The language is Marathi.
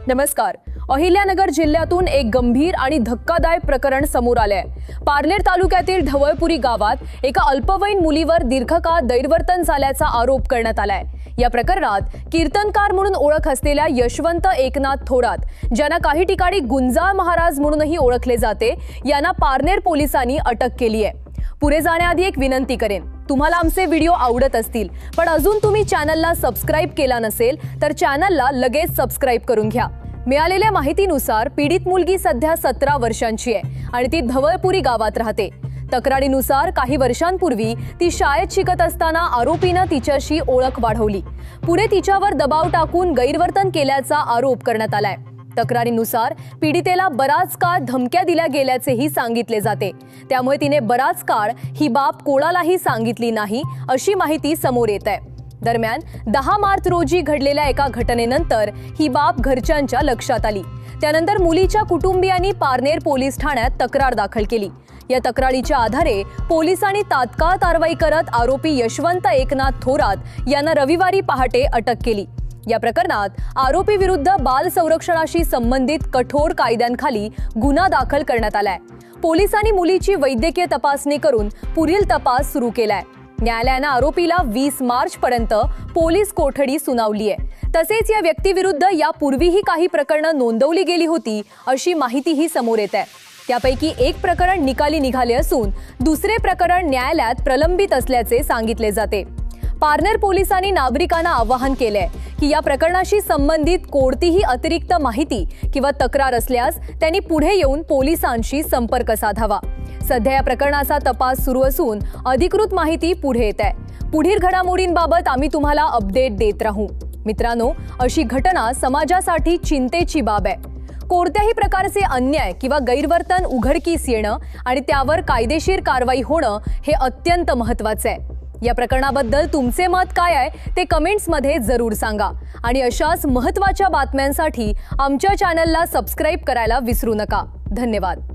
नमस्कार। अहिल्यानगर जिल्ह्यातून एक गंभीर आणि धक्कादायक प्रकरण समोर आले। पारनेर तालुक्यातील ढवळपुरी गावात एका अल्पवयीन मुलीवर दीर्घकाळ गैरवर्तन झाल्याचा आरोप करण्यात आलाय। या प्रकरणात कीर्तनकार म्हणून ओळख असलेल्या यशवंत एकनाथ थोरात, ज्यांना काही ठिकाणी गुंजाळ महाराज म्हणूनही ओळखले जाते, यांना पारनेर पोलिसांनी अटक केली आहे। पुढे जाण्याआधी एक विनंती करेन, तुम्हाला आमचे व्हिडिओ आवडत असतील पण अजून तुम्ही चॅनलला सबस्क्राइब केला नसेल तर चॅनलला लगेच सबस्क्राइब करून घ्या। मिळालेल्या माहितीनुसार पीडित मुलगी सध्या 17 वर्षांची आहे आणि ती ढवळपुरी गावात राहते। तक्रारीनुसार काही वर्षांपूर्वी ती शाळेत शिकत असताना आरोपीने तिच्याशी ओळख वाढवली। पुढे तिच्यावर दबाव टाकून गैरवर्तन केल्याचा आरोप करण्यात आलाय। तक्रारीनुसार पीडितेला बराच काळ धमक्या दिल्या गेल्याचेही सांगितले जाते, त्यामुळे तिने बराच काळ ही बाब कोणालाही सांगितली नाही अशी माहिती समोर येत आहे। दरम्यान 10 मार्च रोजी घडलेल्या एका घटनेनंतर ही बाब घरच्यांच्या लक्षात आली। त्यानंतर मुलीच्या कुटुंबियांनी पारनेर पोलीस ठाण्यात तक्रार दाखल केली। या तक्रारीच्या आधारे पोलिसांनी तात्काळ कारवाई करत आरोपी यशवंत एकनाथ थोरात यांना रविवारी पहाटे अटक केली। या प्रकरणात आरोपी विरुद्ध बाल संरक्षणाशी संबंधित कठोर कायद्यांखाली गुन्हा दाखल करण्यात आलाय। पोलिसांनी मुलीची वैद्यकीय तपासणी करून पुढील तपास सुरू केलाय। न्यायालयाने आरोपीला 20 मार्च पर्यंत पोलीस कोठडी सुनावली आहे। तसेच या व्यक्तीविरुद्ध यापूर्वीही काही प्रकरणे नोंदवली गेली होती अशी माहितीही समोर येत आहे। त्यापैकी एक प्रकरण निकाली निघाले असून दुसरे प्रकरण न्यायालयात प्रलंबित असल्याचे सांगितले जाते। पारनेर पोलिसांनी नागरिकांना आवाहन केले की या प्रकरणाशी संबंधित कोणतीही अतिरिक्त माहिती किंवा तक्रार असल्यास त्यांनी पुढे येऊन पोलिसांशी संपर्क साधावा। सध्या या प्रकरणाचा तपास सुरू असून अधिकृत माहिती पुढे येत आहे। पुढील घडामोडींबाबत आम्ही तुम्हाला अपडेट देत राहू। मित्रांनो, अशी घटना समाजासाठी चिंतेची बाब आहे। कोणत्याही प्रकारचे अन्याय किंवा गैरवर्तन उघडकीस येणं आणि त्यावर कायदेशीर कारवाई होणं हे अत्यंत महत्त्वाचे आहे। या प्रकरणाबद्दल तुमचे मत काय आहे ते कमेंट्समध्ये जरूर सांगा आणि अशाच महत्त्वाच्या बातम्यांसाठी आमच्या चॅनलला सबस्क्राइब करायला विसरू नका। धन्यवाद।